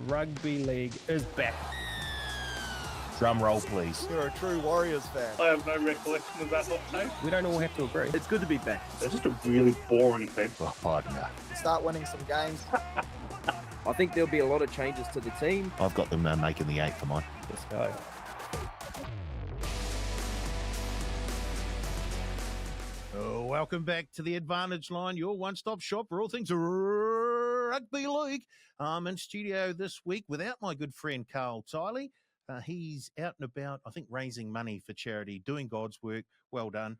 Rugby League is back. Drum roll, please. You're a true Warriors fan. I have no recollection of that hot take. We don't all have to agree. It's good to be back. It's just a really boring thing. Oh, no. Start winning some games. I think there'll be a lot of changes to the team. I've got them making the 8 for mine. Let's go. Welcome back to the Advantage Line, your one-stop shop for all things rugby league. I'm in studio this week without my good friend Carl Tiley. He's out and about, I think, raising money for charity, doing God's work. Well done.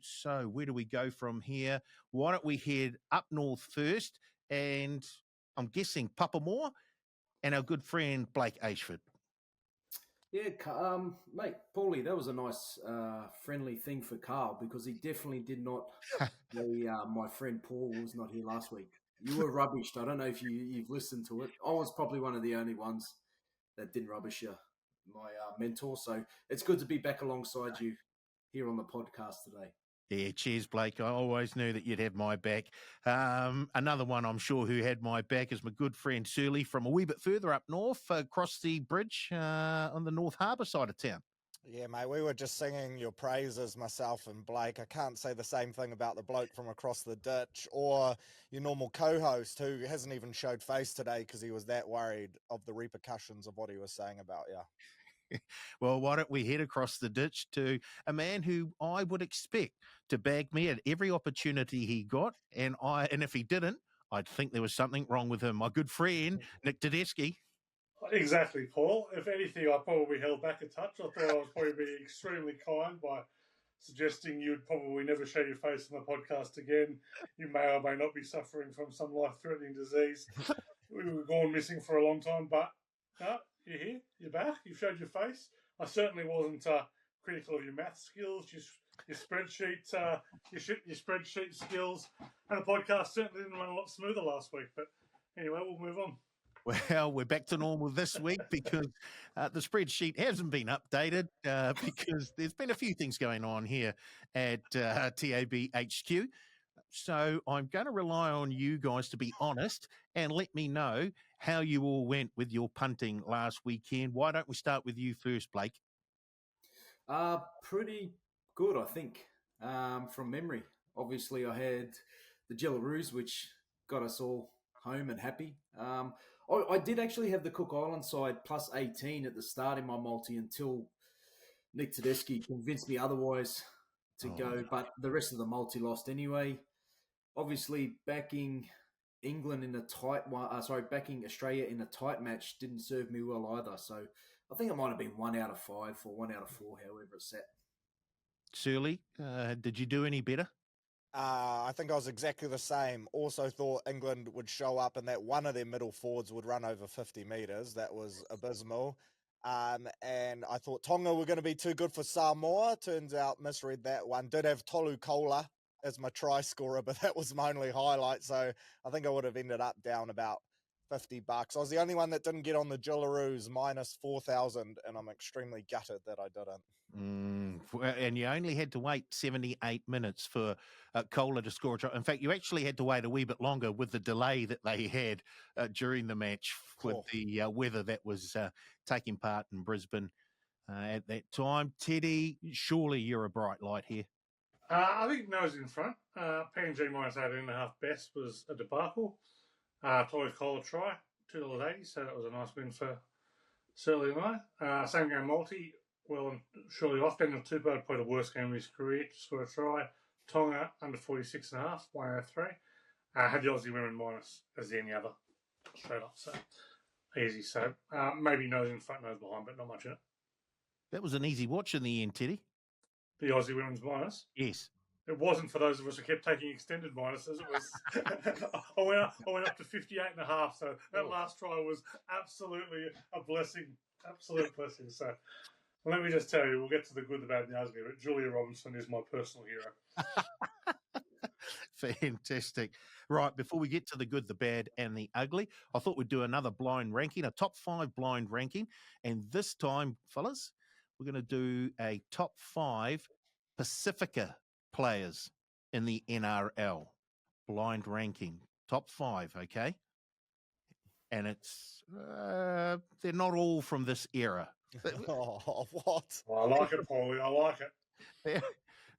So where do we go from here? Why don't we head up north first? And I'm guessing Papamore and our good friend Blake Ashford. Yeah, mate, Paulie, that was a nice, friendly thing for Carl because he definitely did not. My friend Paul was not here last week. You were rubbished. I don't know if you've listened to it. I was probably one of the only ones that didn't rubbish you, my mentor. So it's good to be back alongside you here on the podcast today. Yeah, cheers, Blake. I always knew that you'd have my back. Another one I'm sure who had my back is my good friend Surly from a wee bit further up north, across the bridge on the North Harbour side of town. Yeah, mate, we were just singing your praises, myself and Blake. I can't say the same thing about the bloke from across the ditch or your normal co-host who hasn't even showed face today because he was that worried of the repercussions of what he was saying about you. Well, why don't we head across the ditch to a man who I would expect to bag me at every opportunity he got, and if he didn't, I'd think there was something wrong with him. My good friend, Nick Tedeschi. Exactly, Paul. If anything, I probably held back a touch. I thought I was probably being extremely kind by suggesting you'd probably never show your face on the podcast again. You may or may not be suffering from some life-threatening disease. We were gone missing for a long time, but no, you're here, you're back, you've showed your face. I certainly wasn't critical of your math skills, your spreadsheet, your spreadsheet skills, and the podcast certainly didn't run a lot smoother last week. But anyway, we'll move on. Well, we're back to normal this week because the spreadsheet hasn't been updated because there's been a few things going on here at TAB HQ. So I'm going to rely on you guys to be honest and let me know how you all went with your punting last weekend. Why don't we start with you first, Blake? Pretty good, I think, from memory. Obviously, I had the Jillaroos, which got us all home and happy. I did actually have the Cook Island side plus 18 at the start in my multi until Nick Tedeschi convinced me otherwise to go, but the rest of the multi lost anyway. Obviously, backing England in a tight one, backing Australia in a tight match didn't serve me well either. So I think it might have been 1 out of 5 or 1 out of 4, however it's set. Surly, did you do any better? I think I was exactly the same. Also thought England would show up and that one of their middle forwards would run over 50 metres. That was abysmal. And I thought Tonga were going to be too good for Samoa. Turns out misread that one. Did have Tolu Kola as my try scorer, but that was my only highlight. So I think I would have ended up down about $50. I was the only one that didn't get on the Jillaroos minus 4,000, and I'm extremely gutted that I didn't. And you only had to wait 78 minutes for Kola to score a try. In fact, you actually had to wait a wee bit longer with the delay that they had during the match with the weather that was taking part in Brisbane at that time. Teddy, surely you're a bright light here. I think nose in front. PNG minus 18.5 best was a debacle. Tolu Kola try, $2.80, so that was a nice win for Surly and I. Same game multi, well and surely off. Daniel Tupou played the worst game of his career to score a try. Tonga under 46.5, 1 out of 3. Had the Aussie women minus as any other straight up, so easy. So maybe nose in front, nose behind, but not much in it. That was an easy watch in the end, Teddy. The Aussie women's minus? Yes. It wasn't for those of us who kept taking extended minuses. It was. I went up to 58.5. So that last try was absolutely a blessing, absolute blessing. So let me just tell you, we'll get to the good, the bad, and the ugly. But Julia Robinson is my personal hero. Fantastic. Right, before we get to the good, the bad, and the ugly, I thought we'd do another blind ranking, a top 5 blind ranking. And this time, fellas, we're going to do a top 5 Pacifica players in the NRL. Blind ranking. Top 5, okay? and it's they're not all from this era. Oh, what? Well, I like it, Paulie. I like it.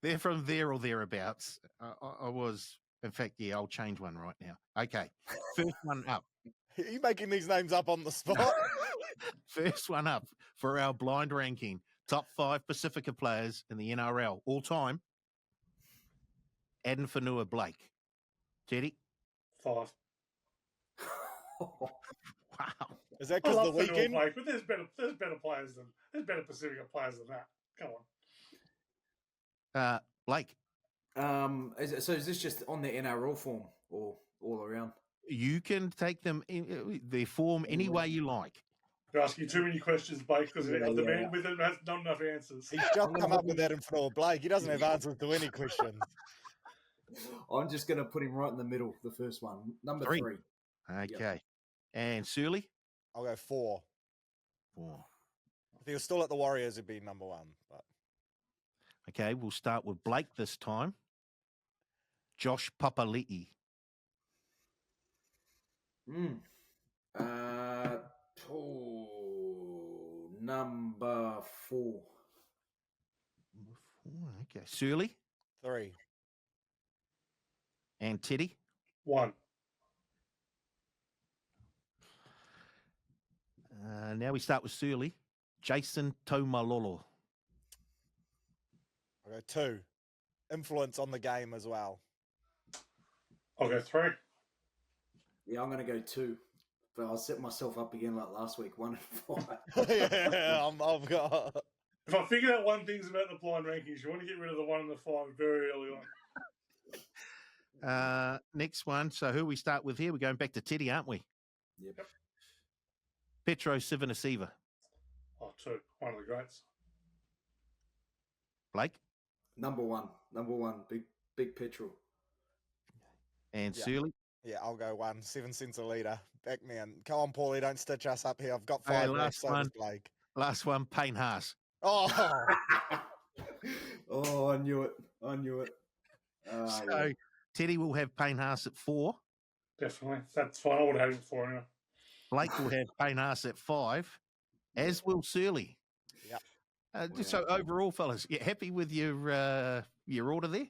They're from there or thereabouts. I was, in fact, yeah, I'll change one right now. Okay, first one up. Are you making these names up on the spot? First one up for our blind ranking. Top 5 Pacifica players in the NRL all time. Aden Whanua Blake. Teddy? 5. Wow. Is that I because the love Fanua weekend? Blake, but there's better players than Pacifica players than that. Come on. Blake, Is this just on the NRL form or all around? you can take them in their form any way you like. You're asking too many questions, Blake, because the Yeah. man with it has not enough answers. He's just come up with that in front of Blake. He doesn't have answers to any questions. I'm just going to put him right in the middle, the first one. Number 3. Okay. And Surly? I'll go 4. 4. If he was still at the Warriors, it'd be number 1. But Okay, we'll start with Blake this time. Josh Papali'i. Number 4. Number 4, okay. Surly 3. and Teddy? 1. Now we start with Surly. Jason Taumalolo. I'll go 2. Influence on the game as well. I'll go 3. Yeah, I'm going to go 2. But I'll set myself up again like last week, 1 and 5. Yeah, I've got. If I figure out one thing's about the blind rankings, you want to get rid of the 1 and the 5 very early on. Next one. So who we start with here? We're going back to Teddy, aren't we? Yep. Petro Sivanasiva. Oh, 2. One of the greats. Blake Number 1. Big petrol. and Yeah. Surly. Yeah, I'll go 1. 7 cents a litre. Back me in. Come on, Paulie, don't stitch us up here. I've got 5 Okay, left, so does Blake. Last one, Payne Haas. Oh, Oh, I knew it. So Teddy will have Payne Haas at 4. Definitely. That's fine. I would have it for anyway. Blake will have Payne Haas at 5, as will Surly. Yep. Just so overall, fellas, you happy with your order there?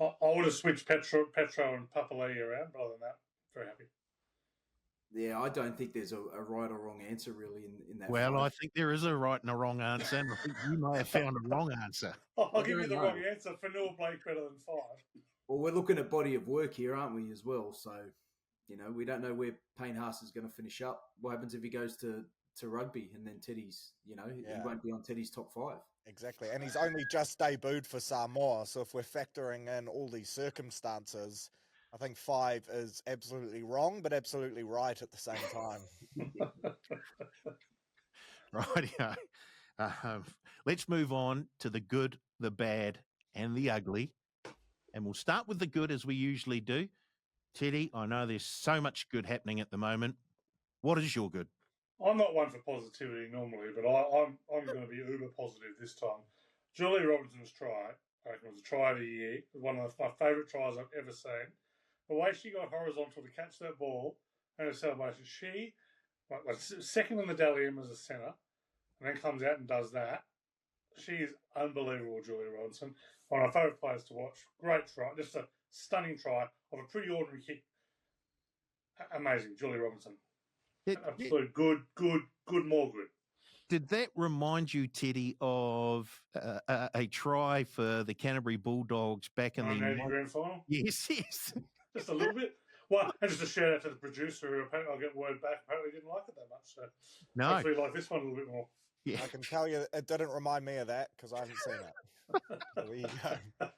no. I would have switched Petro and Papalea around, but other than that, very happy. Yeah, I don't think there's a right or wrong answer really in that. Well, 5. I think there is a right and a wrong answer, and I think you may have found a wrong answer. I'll give you the don't wrong know. answer. Fanua Blake better than 5. Well, we're looking at body of work here, aren't we, as well? So, we don't know where Payne Haas is going to finish up. What happens if he goes to rugby and then Teddy's, he won't be on Teddy's top 5. Exactly. And he's only just debuted for Samoa. So if we're factoring in all these circumstances, I think 5 is absolutely wrong, but absolutely right at the same time. Rightio. Let's move on to the good, the bad, and the ugly. And we'll start with the good as we usually do. Teddy, I know there's so much good happening at the moment. What is your good? I'm not one for positivity normally, but I'm going to be uber positive this time. Julie Robinson's try, I reckon it was a try of the year. It was one of my favourite tries I've ever seen. The way she got horizontal to catch that ball and her celebration, she, like second in the Dally M as a centre, and then comes out and does that. She is unbelievable, Julie Robinson. One of my favourite players to watch. Great try, just a stunning try of a pretty ordinary kick. Amazing, Julie Robinson. Absolute good, more good. Did that remind you, Teddy, of a try for the Canterbury Bulldogs back in the grand final? Yes. Just a little bit. Well, and just a shout out to the producer who apparently I'll get word back. Apparently didn't like it that much. So No. hopefully like this one a little bit more. Yeah. I can tell you it didn't remind me of that because I haven't seen it. There you go.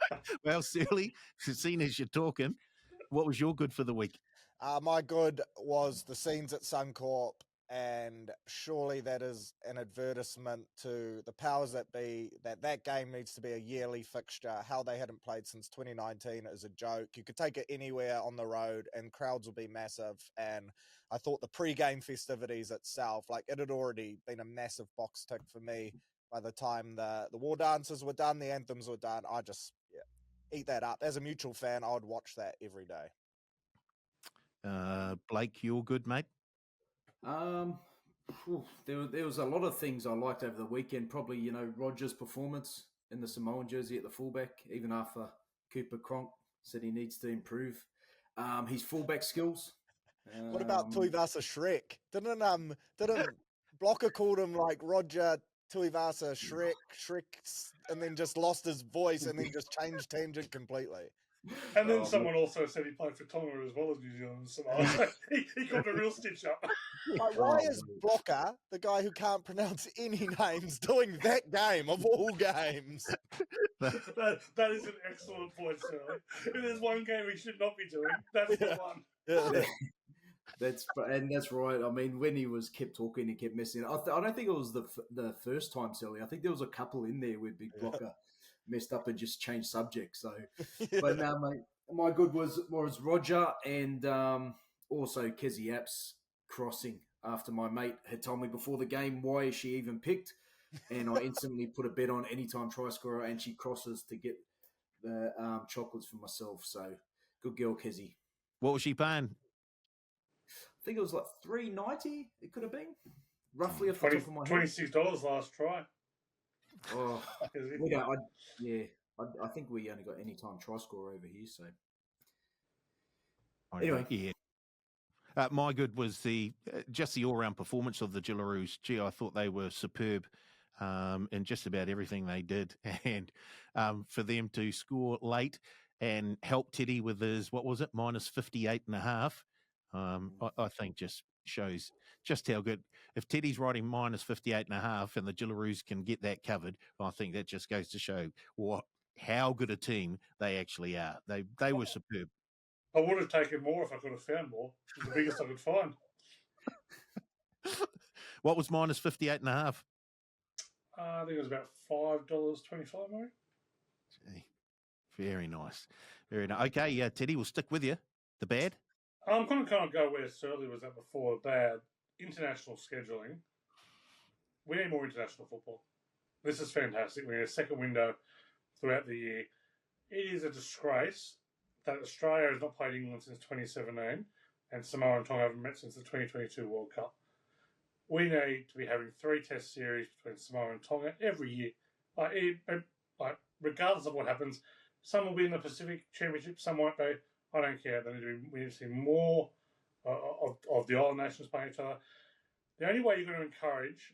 Well, Surly, seeing as you're talking, what was your good for the week? My good was the scenes at Suncorp, and surely that is an advertisement to the powers that be that game needs to be a yearly fixture. How they hadn't played since 2019 is a joke. You could take it anywhere on the road and crowds will be massive. And I thought the pre-game festivities itself, like it had already been a massive box tick for me by the time the war dances were done, the anthems were done. I just eat that up. As a mutual fan, I would watch that every day. Blake, you're good, mate? There was a lot of things I liked over the weekend. Probably, Roger's performance in the Samoan jersey at the fullback, even after Cooper Cronk said he needs to improve his fullback skills. What about Tuivasa Shrek? Didn't Blocker called him like Roger Tuivasa Shrek, and then just lost his voice and then just changed tangent completely. And then someone also said he played for Tonga as well as New Zealand and Samoa. So he got a real stitch up. Like, why is Blocker, the guy who can't pronounce any names, doing that game of all games? That is an excellent point, Sterling. If there's one game we should not be doing, that's the one. Yeah. That's right. I mean, when he kept talking, he kept messing. I don't think it was the first time, Sally. I think there was a couple in there where Big Blocker messed up and just changed subject. So, but now, mate, my good was Roger and also Kezi Apps crossing after my mate had told me before the game why is she even picked, and I instantly put a bet on anytime try scorer and she crosses to get the chocolates for myself. So, good girl, Kezi. What was she paying? I think it was like $3.90. It could have been roughly off the top of my head. $26 last try. Oh, I think we only got anytime try scorer over here. So anyway, yeah. My good was just the all-round performance of the Jillaroos. Gee, I thought they were superb in just about everything they did, and for them to score late and help Teddy with his minus 58.5. I think just shows just how good. If Teddy's writing minus 58.5 and the Jillaroos can get that covered, I think that just goes to show how good a team they actually are. They were superb. I would have taken more if I could have found more. It was the biggest I could find. What was minus 58.5? I think it was about $5.25, maybe. Gee, very nice. Very nice. Okay, yeah, Teddy, we'll stick with you. The bad? I'm going to kind of go where Surly was at before. Bad international scheduling. We need more international football. This is fantastic. We need a second window throughout the year. It is a disgrace that Australia has not played England since 2017 and Samoa and Tonga haven't met since the 2022 World Cup. We need to be having 3 test series between Samoa and Tonga every year. Regardless of what happens, some will be in the Pacific Championship, some won't be. I don't care. We need to see more of the island nations playing each other. The only way you're going to encourage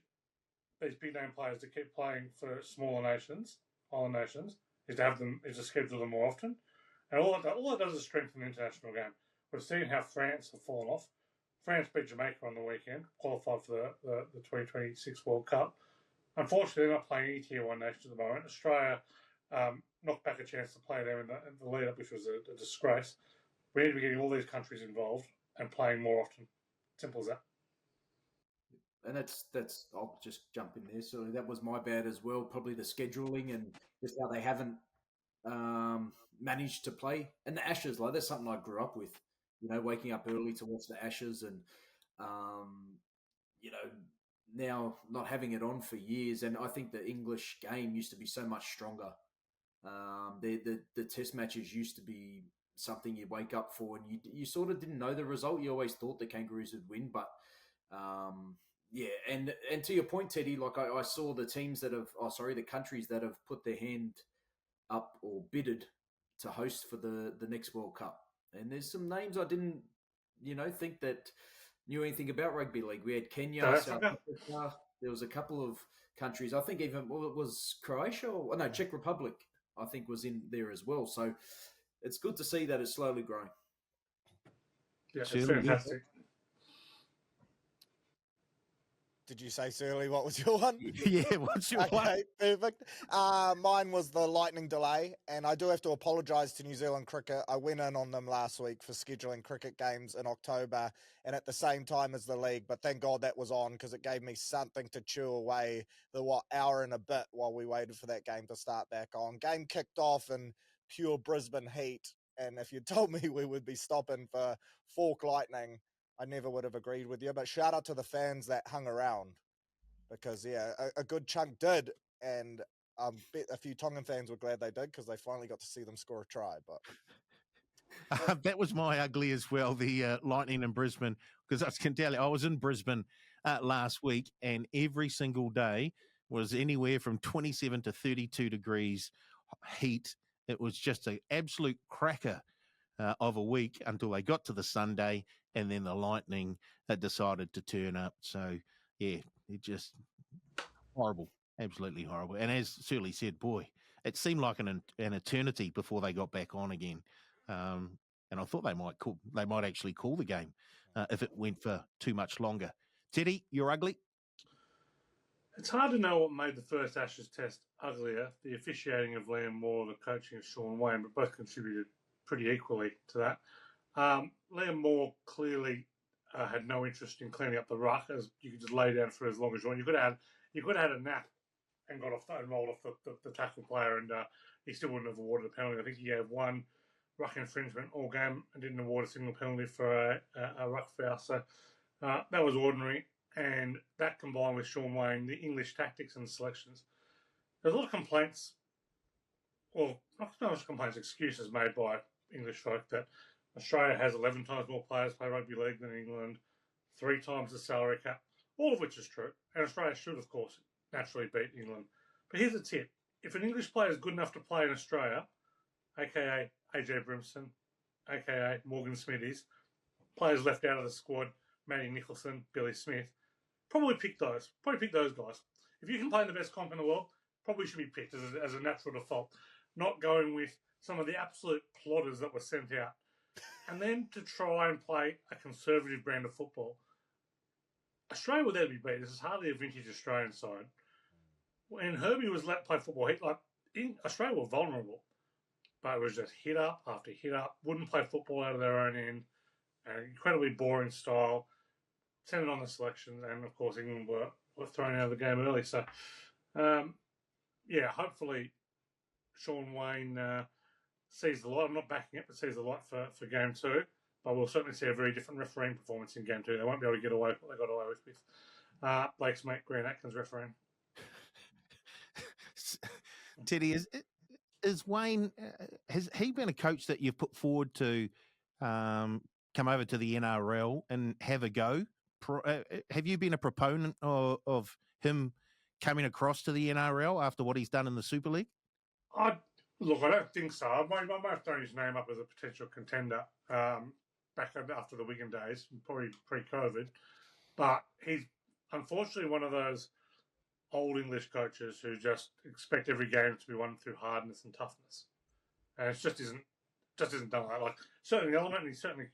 these big name players to keep playing for smaller nations, island nations, is to schedule them more often. And all it does is strengthen the international game. We've seen how France have fallen off. France beat Jamaica on the weekend, qualified for the 2026 World Cup. Unfortunately, they're not playing any Tier 1 nations at the moment. Australia knocked back a chance to play them in the lead-up, which was a disgrace. We need to be getting all these countries involved and playing more often. Simple as that. And that's I'll just jump in there. So that was my bad as well. Probably the scheduling and just how they haven't managed to play. And the Ashes, that's something I grew up with. Waking up early to watch the Ashes and now not having it on for years. And I think the English game used to be so much stronger. The test matches used to be something you wake up for, and you sort of didn't know the result. You always thought the Kangaroos would win, but and to your point, Teddy, I saw the the countries that have put their hand up or bidded to host for the next World Cup, and there's some names I didn't think that knew anything about rugby league. We had Kenya, South Africa. There was a couple of countries. I think even it was Croatia Czech Republic. I think was in there as well. So it's good to see that it's slowly growing. Yeah, it's fantastic. Did you say, Surly, what was your one? Yeah, what's your one? Okay, perfect. Mine was the lightning delay, and I do have to apologise to New Zealand cricket. I went in on them last week for scheduling cricket games in October and at the same time as the league, but thank God that was on because it gave me something to chew away the hour and a bit while we waited for that game to start back on. Game kicked off in pure Brisbane heat, and if you told me we would be stopping for Fork Lightning, I never would have agreed with you, but shout out to the fans that hung around because, a good chunk did, and I bet a few Tongan fans were glad they did because they finally got to see them score a try. But That was my ugly as well, the Lightning in Brisbane, because I can tell you, I was in Brisbane last week, and every single day was anywhere from 27 to 32 degrees heat. It was just an absolute cracker of a week until they got to the Sunday, and then the Lightning had decided to turn up. So, yeah, it just horrible, absolutely horrible. And as Shirley said, boy, it seemed like an eternity before they got back on again. And I thought they might actually call the game if it went for too much longer. Teddy, you're ugly. It's hard to know what made the first Ashes test uglier, the officiating of Liam Moore, the coaching of Sean Wayne, but both contributed pretty equally to that. Liam Moore clearly had no interest in cleaning up the ruck, as you could just lay down for as long as you want. You could have had a nap and got off and rolled off the tackle player, and he still wouldn't have awarded a penalty. I think he gave one ruck infringement all game and didn't award a single penalty for a ruck foul. So that was ordinary. And that combined with Sean Wayne, the English tactics and selections. There's a lot of complaints, well, not so much complaints, excuses made by English folk that Australia has 11 times more players play rugby league than England, 3 times the salary cap, all of which is true. And Australia should, of course, naturally beat England. But here's the tip. If an English player is good enough to play in Australia, a.k.a. AJ Brimson, a.k.a. Morgan Smithies, players left out of the squad, Matty Nicholson, Billy Smith, probably pick those guys. If you can play in the best comp in the world, probably should be picked as a natural default, not going with some of the absolute plodders that were sent out. And then to try and play a conservative brand of football. Australia were there to be beat. This is hardly a vintage Australian side. When Herbie was let play football, Australia were vulnerable. But it was just hit up after hit up, wouldn't play football out of their own end, an incredibly boring style, sent it on the selections, and of course England were thrown out of the game early. So, hopefully Sean Wayne sees the light. I'm not backing it, but sees the light for game 2. But we'll certainly see a very different refereeing performance in game 2. They won't be able to get away with what they got away with Blake's mate Grant Atkins refereeing. Teddy, is Wayne, has he been a coach that you've put forward to come over to the NRL and have a go? Have you been a proponent of him coming across to the NRL after what he's done in the Super League? I don't think so. I might have thrown his name up as a potential contender back after the Wigan days, probably pre-COVID. But he's unfortunately one of those old English coaches who just expect every game to be won through hardness and toughness, and it just isn't done like that. Like certainly an element, and he certainly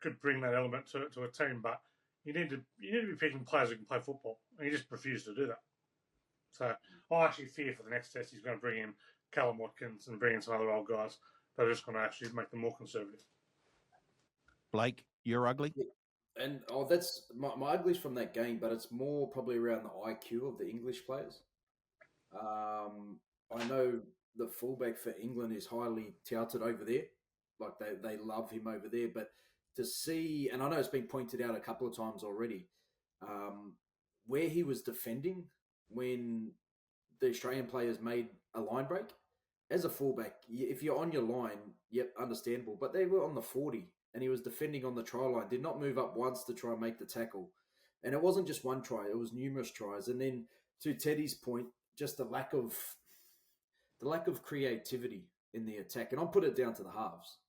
could bring that element to a team, but you need to be picking players who can play football, and he just refused to do that. So I actually fear for the next test he's going to bring in Callum Watkins and bring in some other old guys that are just going to actually make them more conservative. Blake, you're ugly. And that's my ugly's from that game, but it's more probably around the IQ of the English players. I know the fullback for England is highly touted over there. Like they love him over there. But to see, and I know it's been pointed out a couple of times already, where he was defending when the Australian players made a line break. As a fullback, if you're on your line, yep, understandable. But they were on the 40. And he was defending on the try line, did not move up once to try and make the tackle. And it wasn't just one try, it was numerous tries. And then to Teddy's point, just the lack of creativity in the attack. And I'll put it down to the halves.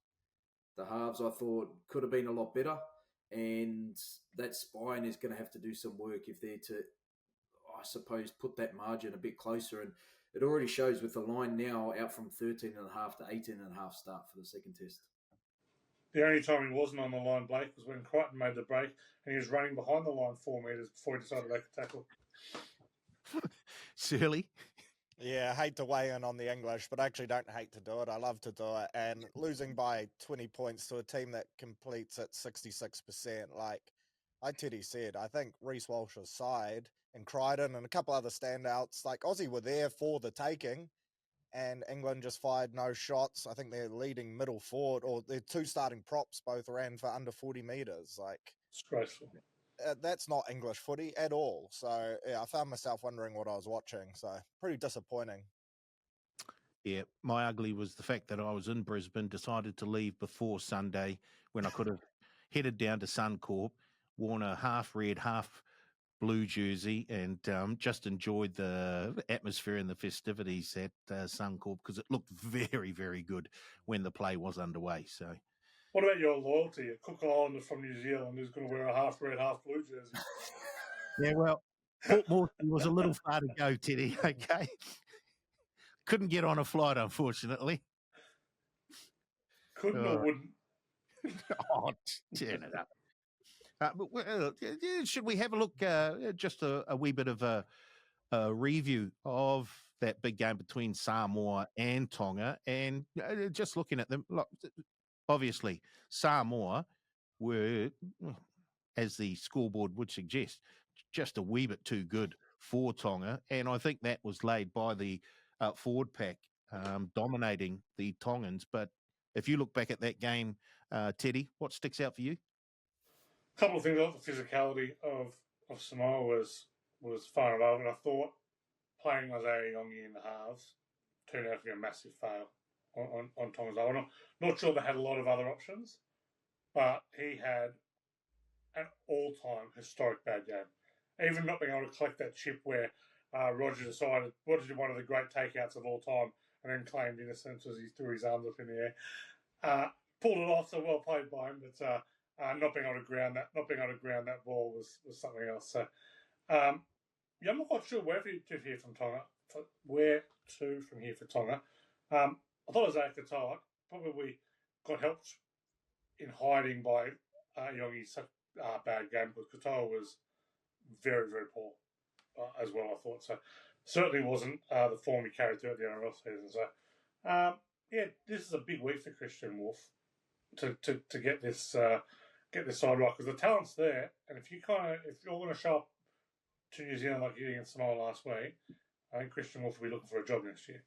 The halves, I thought, could have been a lot better. And that spine is going to have to do some work if they're to, I suppose, put that margin a bit closer. And it already shows with the line now out from 13.5 to 18.5 start for the second test. The only time he wasn't on the line, Blake, was when Crichton made the break and he was running behind the line 4 metres before he decided to make a tackle. Shirley? Yeah, I hate to weigh in on the English, but I actually don't hate to do it. I love to do it. And losing by 20 points to a team that completes at 66%, like Teddy said, I think Reece Walsh's side and Crichton and a couple other standouts, like Aussie were there for the taking. And England just fired no shots. I think their leading middle forward, or their 2 starting props, both ran for under 40 metres. Like, disgraceful. That's not English footy at all. So, yeah, I found myself wondering what I was watching. So, pretty disappointing. Yeah, my ugly was the fact that I was in Brisbane, decided to leave before Sunday when I could have headed down to Suncorp, worn a half red, half blue jersey, and just enjoyed the atmosphere and the festivities at Suncorp because it looked very, very good when the play was underway. So, What about your loyalty? A Cook Islander from New Zealand who's going to wear a half red, half blue jersey. yeah, well, Port Moresby was a little far to go, Teddy. Okay, couldn't get on a flight, unfortunately. Couldn't or wouldn't? Oh, turn it up. But should we have a look, just a wee bit of a review of that big game between Samoa and Tonga? And just looking at them, look, obviously, Samoa were, as the scoreboard would suggest, just a wee bit too good for Tonga. And I think that was laid by the forward pack dominating the Tongans. But if you look back at that game, Teddy, what sticks out for you? A couple of things about the physicality of Samoa was far and above, and I thought playing Isaiah Yongi in the halves turned out to be a massive fail on Tonga's side. I'm not sure they had a lot of other options, but he had an all-time historic bad game. Even not being able to collect that chip where Roger did one of the great takeouts of all time and then claimed innocence as he threw his arms up in the air. Pulled it off, so well played by him, but not being able to ground that ball was something else. So, I'm not quite sure where to hear from Tonga. Where to from here for Tonga? I thought Isaiah Katoa probably got helped in hiding by Yongi's such bad game, because Katoa was very, very poor as well, I thought. So certainly wasn't the form he carried throughout the NRL season. So this is a big week for Christian Wolf to get this side right, because the talent's there, and if you're going to show up to New Zealand like you did against Samoa last week, I think Christian Wolf will be looking for a job next year.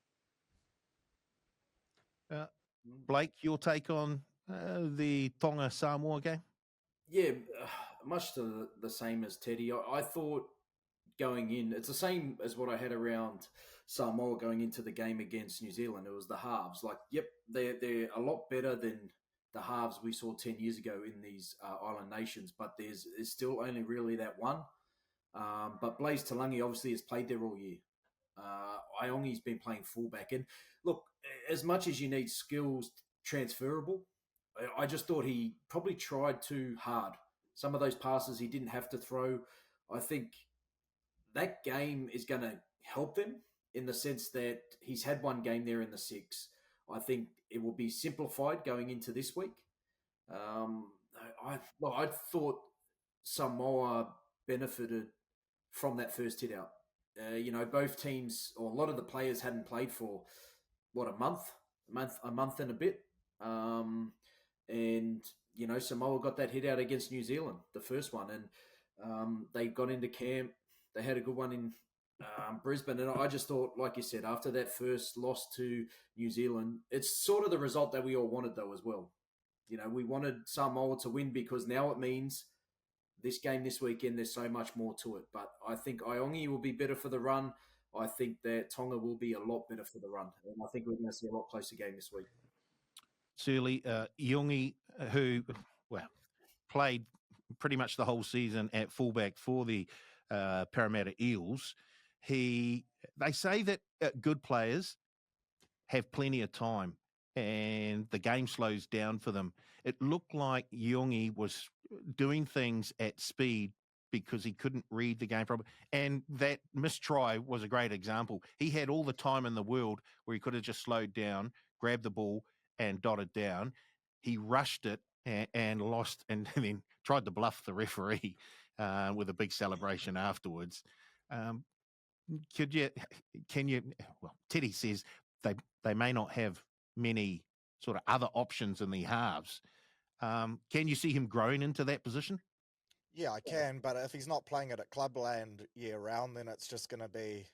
Blake, your take on the Tonga Samoa game? Yeah, much to the same as Teddy. I thought going in, it's the same as what I had around Samoa going into the game against New Zealand. It was the halves. Like, yep, they're a lot better than the halves we saw 10 years ago in these island nations, but there's still only really that one. But Blaze Talangi obviously has played there all year. Iongi's been playing fullback. And look, as much as you need skills transferable, I just thought he probably tried too hard. Some of those passes he didn't have to throw. I think that game is going to help them in the sense that he's had one game there in the six. I think it will be simplified going into this week. I thought Samoa benefited from that first hit out. Both teams, or a lot of the players hadn't played for, a month and a bit. And Samoa got that hit out against New Zealand, the first one, and they got into camp. They had a good one in Brisbane, and I just thought, like you said, after that first loss to New Zealand, it's sort of the result that we all wanted, though, as well. We wanted Samoa to win because now it means this game this weekend, there's so much more to it. But I think Iongi will be better for the run. I think that Tonga will be a lot better for the run. And I think we're going to see a lot closer game this week. Surely, Iongi, who, played pretty much the whole season at fullback for the Parramatta Eels, they say that good players have plenty of time and the game slows down for them. It looked like Iongi was doing things at speed because he couldn't read the game properly. And that missed try was a great example. He had all the time in the world where he could have just slowed down, grabbed the ball and dotted down. He rushed it and lost, and then tried to bluff the referee with a big celebration afterwards. Teddy says they may not have many sort of other options in the halves. Can you see him growing into that position? Yeah, I can, but if he's not playing it at Clubland year round, then it's just going to be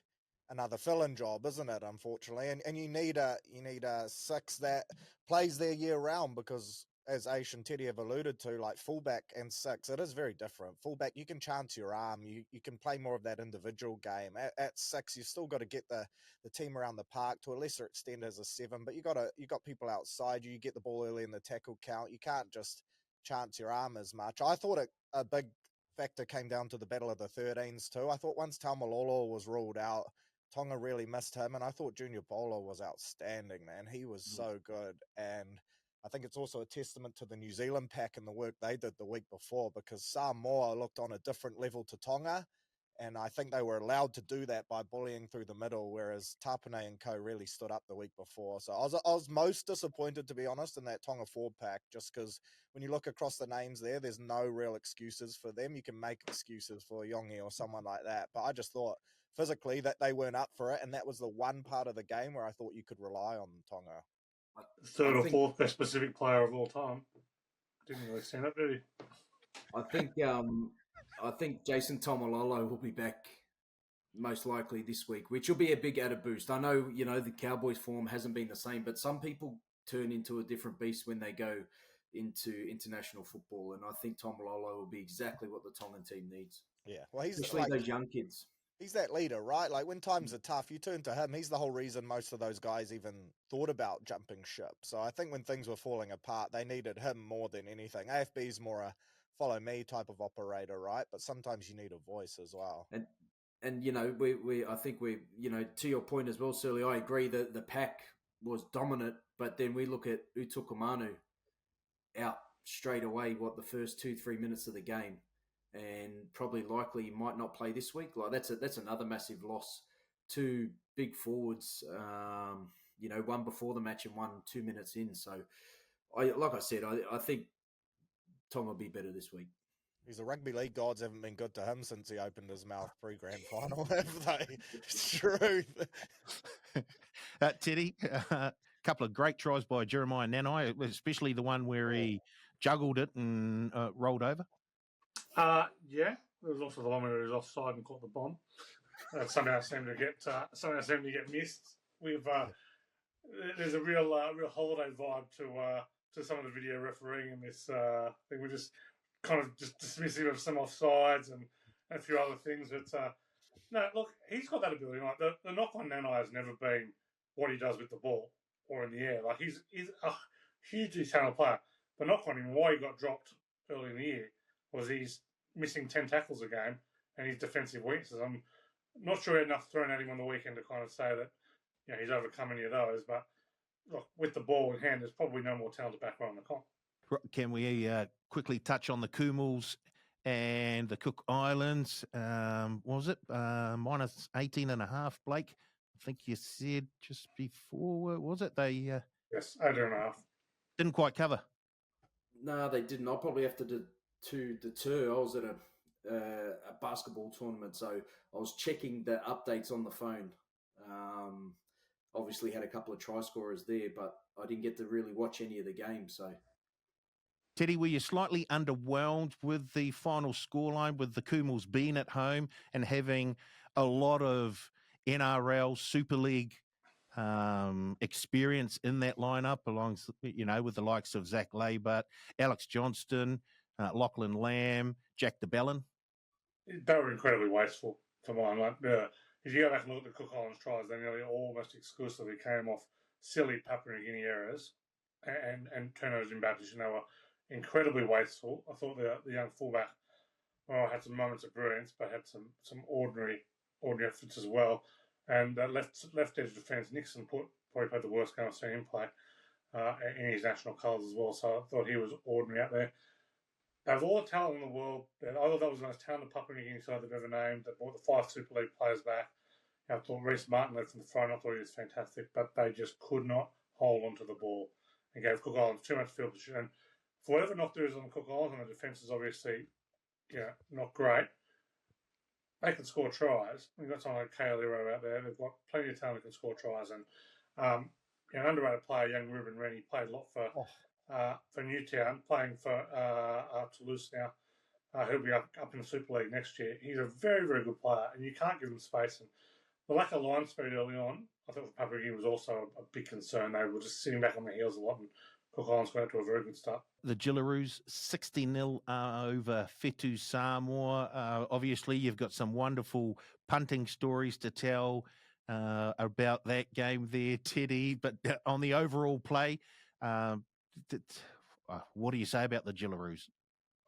another fill-in job, isn't it? Unfortunately, and you need a six that plays there year round, because as Aish and Teddy have alluded to, like fullback and six, it is very different. Fullback, you can chance your arm, you can play more of that individual game. At six, you've still got to get the team around the park to a lesser extent as a seven, but you got people outside you. You get the ball early in the tackle count. You can't just chance your arm as much. I thought a big factor came down to the battle of the 13s too. I thought once Taumalolo was ruled out, Tonga really missed him, and I thought Junior Polo was outstanding, man. He was so good, and I think it's also a testament to the New Zealand pack and the work they did the week before, because Samoa looked on a different level to Tonga, and I think they were allowed to do that by bullying through the middle, whereas Tapane and co really stood up the week before. So I was most disappointed, to be honest, in that Tonga forward pack, just because when you look across the names there's no real excuses for them. You can make excuses for Yongi or someone like that, but I just thought physically that they weren't up for it, and that was the one part of the game where I thought you could rely on Tonga. Third or fourth best Pacific player of all time. Didn't really stand up, did he? I think Jason Tomalolo will be back most likely this week, which will be a big added boost. I know, the Cowboys form hasn't been the same, but some people turn into a different beast when they go into international football, and I think Tomalolo will be exactly what the Tongan team needs. Yeah, well, he's especially those young kids. He's that leader, right? Like when times are tough, you turn to him. He's the whole reason most of those guys even thought about jumping ship. So I think when things were falling apart, they needed him more than anything. AFB's more a follow me type of operator, right? But sometimes you need a voice as well. And I think we to your point as well, Surly, I agree that the pack was dominant, but then we look at Utukumanu out straight away, the first 2-3 minutes of the game. And probably likely he might not play this week. Like that's another massive loss. Two big forwards, one before the match and one 2 minutes in. So, I think Tonga will be better this week. The rugby league gods haven't been good to him since he opened his mouth pre-grand final, have they? It's true. Teddy, a couple of great tries by Jeremiah Nanai, especially the one where he juggled it and rolled over. Yeah. There was also the one where he was offside and caught the bomb. Somehow seemed to get missed. There's a real holiday vibe to some of the video refereeing in this thing. We're just kind of just dismissive of some offsides and a few other things. But no, look, he's got that ability. Like the knock on Nanai has never been what he does with the ball or in the air. Like he's a hugely talented player. The knock on him, why he got dropped early in the year, was he's missing 10 tackles a game and his defensive weaknesses. I'm not sure enough thrown at him on the weekend to kind of say that he's overcome any of those. But look, with the ball in hand, there's probably no more talented back row in the comp. Can we quickly touch on the Kumuls and the Cook Islands? What was it? Minus 18.5, Blake? I think you said just before, was it? They yes, 18.5. Didn't quite cover. No, they didn't. I'll probably have to deter. I was at a basketball tournament, so I was checking the updates on the phone. Obviously had a couple of try scorers there, but I didn't get to really watch any of the games. So, Teddy, were you slightly underwhelmed with the final scoreline, with the Kumuls being at home and having a lot of NRL Super League experience in that lineup, along with the likes of Zach Laybert, Alex Johnston, Lachlan Lamb, Jack DeBellin? They were incredibly wasteful for mine. Like, if you go back and look at the Cook Islands tries, they nearly almost exclusively came off silly Papua New Guinea errors and turnovers in baptism. They were incredibly wasteful. I thought the young fullback had some moments of brilliance, but had some ordinary efforts as well. And left edge defence, Nixon probably played the worst game I've seen him play in his national colours as well. So I thought he was ordinary out there. They have all the talent in the world. I thought that was the most talented Papua New Guinea side they've ever named. They brought the 5 Super League players back. I thought Reece Martin led from the front. I thought he was fantastic, but they just could not hold onto the ball and gave Cook Islands too much field position. And for whatever knock there is on the Cook Islands, and the defence is obviously not great, they can score tries. We've got someone like Kaeliro out there. They've got plenty of talent that can score tries. And an underrated player, young Ruben Rennie, played a lot for Newtown, playing for Toulouse now. He'll be up in the Super League next year. He's a very, very good player, and you can't give him space. And the lack of line speed early on, I thought for Papua New Guinea was also a big concern. They were just sitting back on their heels a lot and Cook Islands got out to a very good start. The Jillaroos 60-0 over Fetu Samoa. Obviously, you've got some wonderful punting stories to tell about that game there, Teddy. But on the overall play, what do you say about the Jillaroos?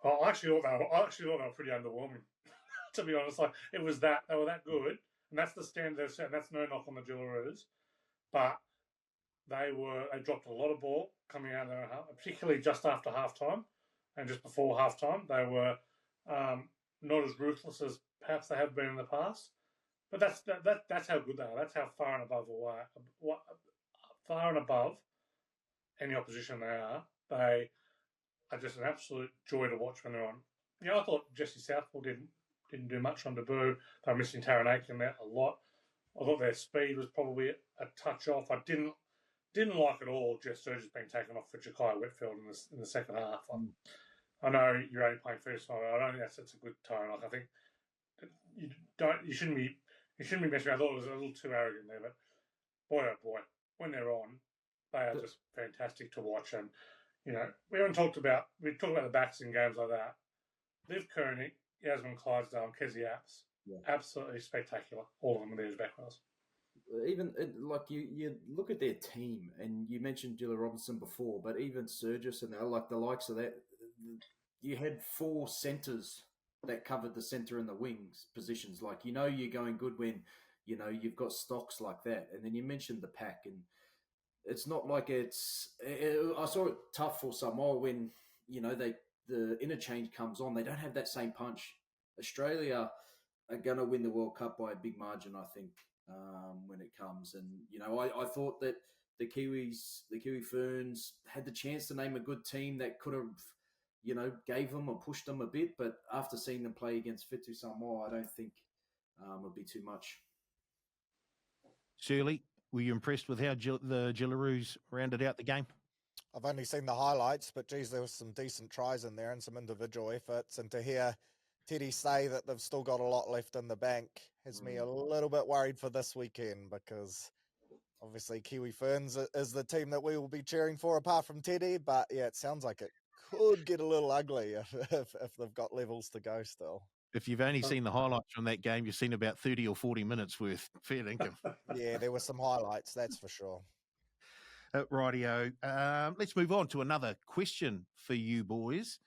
I actually thought they were pretty underwhelming. To be honest, like they were that good, and that's the standard they've set. And that's no knock on the Jillaroos, but they dropped a lot of ball coming out of their half, particularly just after halftime and just before halftime. They were not as ruthless as perhaps they have been in the past. But that's how good they are. That's how far and above any opposition they are. They are just an absolute joy to watch when they're on. You know, I thought Jesse Southwell didn't do much on debut. They were missing Taranaki there a lot. I thought their speed was probably a touch off. I didn't like at all Jeff Sturgis being taken off for Ja'Kai Whitfield in the second half. I know you're only playing Fetu Samoa. I don't think that's a good tone. Like I think you shouldn't be messing around. I thought it was a little too arrogant there, but boy oh boy, when they're on, they are just fantastic to watch. And you know, we talked about the backs in games like that. Liv Koenig, Yasmin Clydesdale, and Kezi Apps, absolutely spectacular. All of them are there as back rows. Even like you look at their team, and you mentioned Gilla Robinson before, but even Sturgis and like the likes of that, you had 4 centres that covered the centre and the wings positions. Like you're going good when you've got stocks like that, and then you mentioned the pack, and it's not like I saw it tough for Samoa when the interchange comes on. They don't have that same punch. Australia are going to win the World Cup by a big margin, I think. When it comes, and I thought that the Kiwi Ferns had the chance to name a good team that could have gave them or pushed them a bit, but after seeing them play against Fetu Samoa, I don't think would be too much. Shirley, were you impressed with how the Jillaroos rounded out the game? I've only seen the highlights, but geez, there was some decent tries in there and some individual efforts, and to hear Teddy say that they've still got a lot left in the bank has me a little bit worried for this weekend, because obviously Kiwi Ferns is the team that we will be cheering for apart from Teddy. But yeah, it sounds like it could get a little ugly if they've got levels to go still. If you've only seen the highlights from that game, you've seen about 30 or 40 minutes worth. Fair dinkum. Yeah, there were some highlights, that's for sure. Rightio. Let's move on to another question for you boys.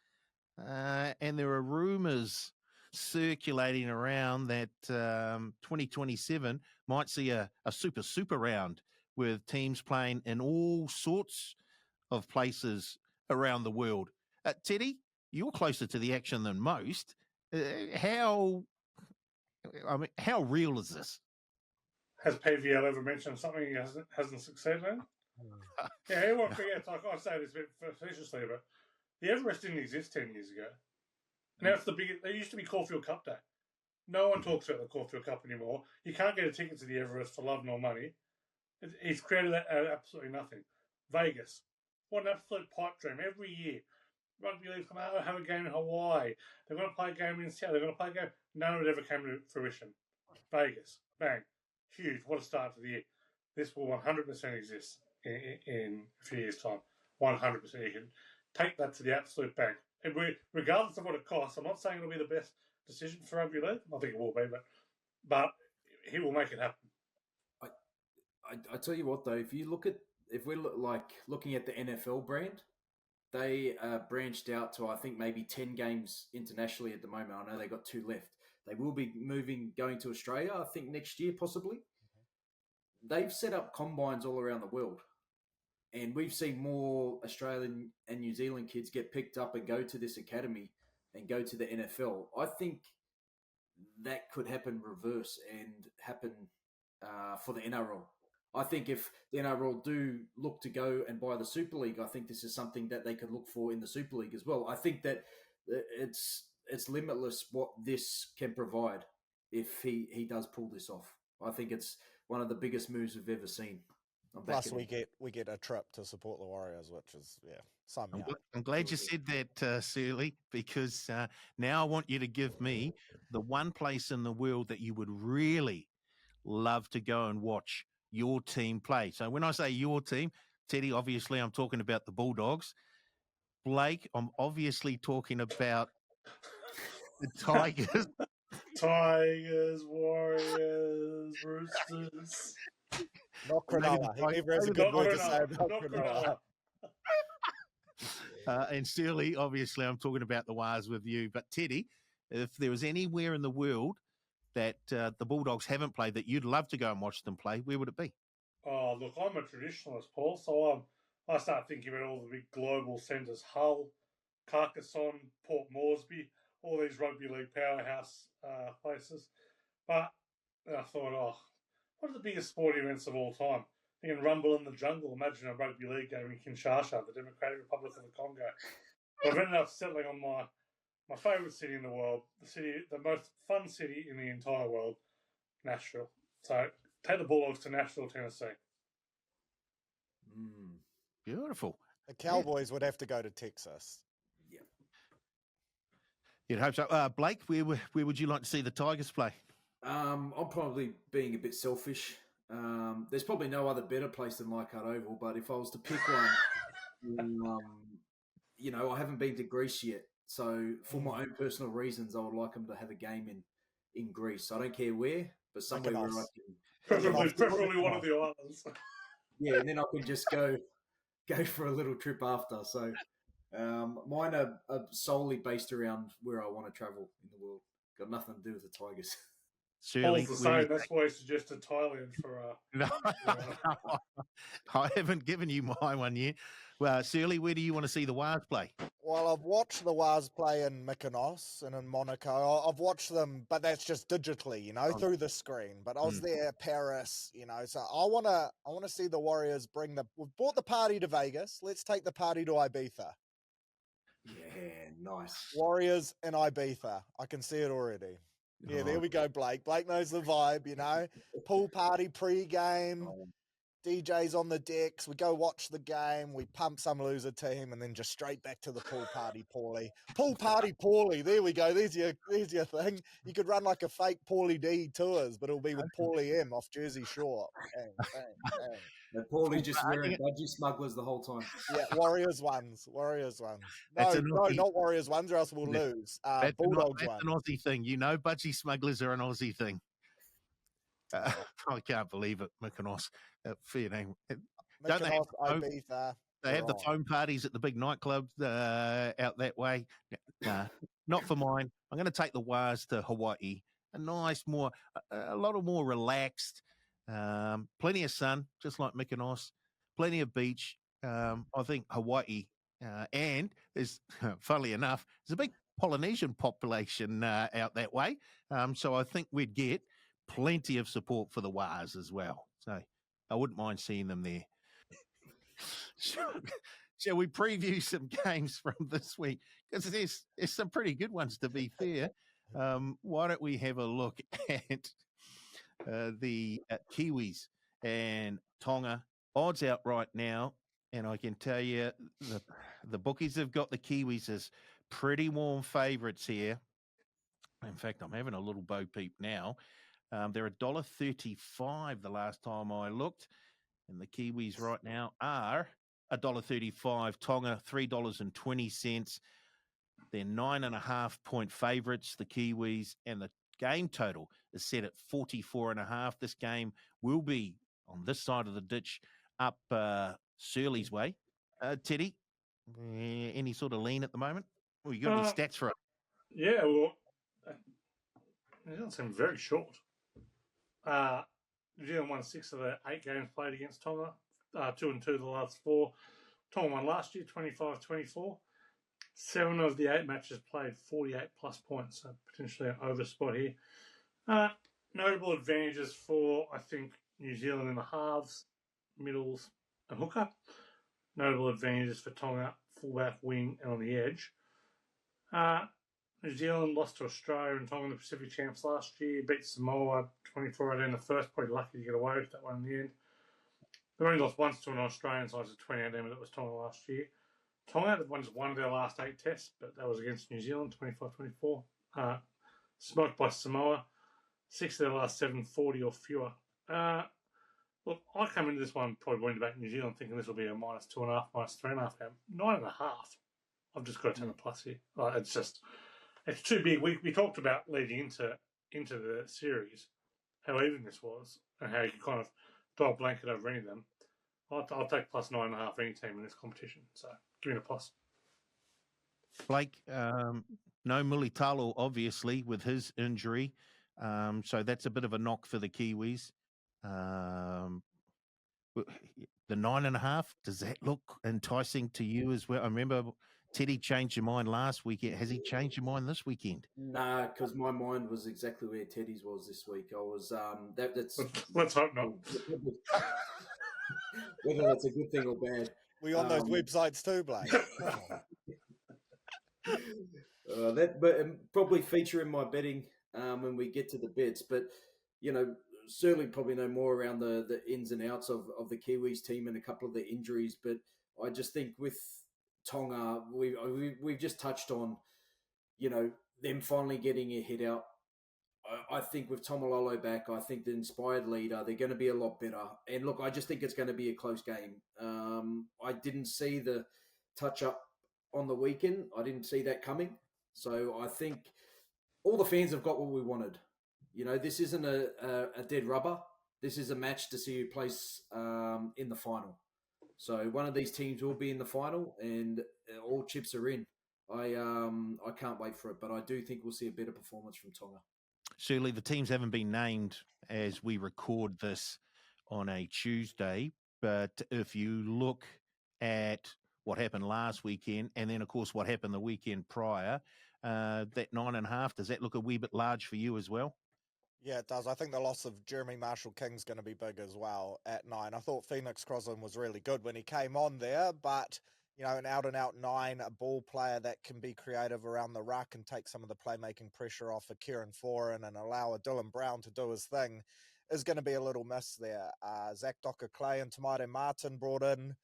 And there are rumours circulating around that 2027 might see a super round with teams playing in all sorts of places around the world. Teddy, you're closer to the action than most. How real is this? Has PVL ever mentioned something he hasn't succeeded in? Yeah, everyone forgets. I say this a bit facetiously, but the Everest didn't exist 10 years ago. Now it's the biggest. It used to be Caulfield Cup Day. No one talks about the Caulfield Cup anymore. You can't get a ticket to the Everest for love nor money. It's created absolutely nothing. Vegas, what an absolute pipe dream every year. Rugby league come out, have a game in Hawaii. They're going to play a game in Seattle. They're going to play a game. None of it ever came to fruition. Vegas, bang, huge. What a start to the year. This will 100% exist in a few years' time. 100%. You can take that to the absolute bank. And regardless of what it costs, I'm not saying it'll be the best decision for rugby league. I think it will be, but he will make it happen. I tell you what, though, if we're looking at the NFL brand, they branched out to, I think, maybe 10 games internationally at the moment. I know they got 2 left. They will be going to Australia, I think, next year, possibly. They've set up combines all around the world. And we've seen more Australian and New Zealand kids get picked up and go to this academy and go to the NFL. I think that could happen reverse and happen for the NRL. I think if the NRL do look to go and buy the Super League, I think this is something that they could look for in the Super League as well. I think that it's limitless what this can provide if he does pull this off. I think it's one of the biggest moves we've ever seen. Plus, we get a trip to support the Warriors, which is I'm glad you said that, Shirley, because now I want you to give me the one place in the world that you would really love to go and watch your team play. So when I say your team, Teddy, obviously I'm talking about the Bulldogs. Blake, I'm obviously talking about the Tigers. Tigers, Warriors, Roosters. Not Maybe Cronulla. the He never has a Tigers- good Not word to say Cronulla. about Not Cronulla. Cronulla. and Searley, obviously I'm talking about the Wars with you. But Teddy, if there was anywhere in the world that the Bulldogs haven't played that you'd love to go and watch them play, where would it be? Oh, look, I'm a traditionalist, Paul, so I start thinking about all the big global centres, Hull, Carcassonne, Port Moresby, all these rugby league powerhouse places. But I thought, what are the biggest sporting events of all time? Thinking Rumble in the Jungle. Imagine a rugby league game in Kinshasa, the Democratic Republic of the Congo. But I've ended up settling on my favourite city in the world, the most fun city in the entire world, Nashville. So take the Bulldogs to Nashville, Tennessee. Beautiful. The Cowboys would have to go to Texas. You'd hope so. Blake, where would you like to see the Tigers play? I'm probably being a bit selfish. There's probably no other better place than Leichhardt Oval, but if I was to pick one, I haven't been to Greece yet. So for my own personal reasons, I would like them to have a game in Greece. I don't care where, but somewhere where I can... Preferably one of the islands. Yeah, and then I can just go for a little trip after. So mine are solely based around where I want to travel in the world. Got nothing to do with the Tigers. Surely, Paul's the same. That's why I suggested Thailand for... No, I haven't given you my one yet. Well, Surly, where do you want to see the Wars play? Well, I've watched the Wars play in Mykonos and in Monaco. I've watched them, but that's just digitally, through the screen. But I was there, Paris, so I wanna see the Warriors we've brought the party to Vegas. Let's take the party to Ibiza. Yeah, nice. Warriors in Ibiza. I can see it already. Yeah, there we go, Blake. Blake knows the vibe, Pool party pre-game. DJs on the decks. We go watch the game. We pump some loser team, and then just straight back to the pool party, Paulie. Pool party, Paulie. There we go. There's your thing. You could run like a fake Paulie D tours, but it'll be with Paulie M off Jersey Shore. Bang, bang, bang. And Paulie just wearing budgie smugglers the whole time. Yeah, Warriors ones. No, not Warriors ones, or else we'll lose. Bulldogs that's an Aussie thing. Budgie smugglers are an Aussie thing. I can't believe it, Mykonos. Fair name. Don't they Ibiza. They have the phone parties at the big nightclubs out that way. Nah, not for mine. I'm going to take the Wars to Hawaii. A lot more relaxed. Plenty of sun, just like Mykonos. Plenty of beach. I think Hawaii. And there's, funnily enough, there's a big Polynesian population out that way. So I think we'd get plenty of support for the Wars as well. So I wouldn't mind seeing them there. Shall we preview some games from this week? Because there's some pretty good ones, to be fair. Why don't we have a look at the Kiwis and Tonga? Odds out right now, and I can tell you the bookies have got the Kiwis as pretty warm favourites here. In fact, I'm having a little bo peep now. They're $1.35 the last time I looked, and the Kiwis right now are $1.35. Tonga $3.20. They're 9.5-point favourites, the Kiwis, and the game total is set at 44.5. This game will be on this side of the ditch, up Surly's way. Teddy, any sort of lean at the moment? Well, you got any stats for it? Yeah, well, it doesn't seem very short. New Zealand won 6 of the 8 games played against Tonga, 2-2 the last 4. Tonga won last year, 25-24. 7 of the 8 matches played, 48-plus points, so potentially an overspot here. Notable advantages for, I think, New Zealand in the halves, middles, and hooker. Notable advantages for Tonga, fullback, wing, and on the edge. New Zealand lost to Australia and Tonga in the Pacific Champs last year, beat Samoa 24-18 in the first, probably lucky to get away with that one in the end. They only lost once to an Australian side to 20-18, but that was Tonga last year. Tonga had won one of their last 8 tests, but that was against New Zealand, 25-24. Smoked by Samoa, 6 of their last 7, 40 or fewer. Look, I came into this one probably going back to New Zealand thinking this will be a -2.5, -3.5 game. 9.5. I've just got to take a plus here. Like, it's too big. We talked about leading into the series how even this was and how you could kind of throw a blanket over any of them. I'll take plus 9.5 any team in this competition. So give me the plus. Blake, no Mulitalo, obviously, with his injury. So that's a bit of a knock for the Kiwis. The 9.5, does that look enticing to you as well? I remember Teddy changed your mind last weekend. Has he changed your mind this weekend? Nah, because my mind was exactly where Teddy's was this week. I was that's Let's hope not. Whether that's a good thing or bad. We on those websites too, Blake. But probably feature in my betting when we get to the bets. But certainly probably know more around the ins and outs of the Kiwis team and a couple of the injuries. But I just think with Tonga, we've just touched on, them finally getting a hit out. I think with Tomalolo back, I think the inspired leader, they're going to be a lot better. And look, I just think it's going to be a close game. I didn't see the touch-up on the weekend. I didn't see that coming. So I think all the fans have got what we wanted. This isn't a dead rubber. This is a match to see who plays in the final. So one of these teams will be in the final, and all chips are in. I can't wait for it, but I do think we'll see a better performance from Tonga. Certainly, the teams haven't been named as we record this on a Tuesday, but if you look at what happened last weekend, and then, of course, what happened the weekend prior, that 9.5, does that look a wee bit large for you as well? Yeah, it does. I think the loss of Jeremy Marshall-King's going to be big as well at 9. I thought Phoenix Crosland was really good when he came on there, but, an out-and-out 9, a ball player that can be creative around the ruck and take some of the playmaking pressure off of Kieran Foran and allow a Dylan Brown to do his thing is going to be a little miss there. Zach Docker-Clay and Tamare Martin brought in.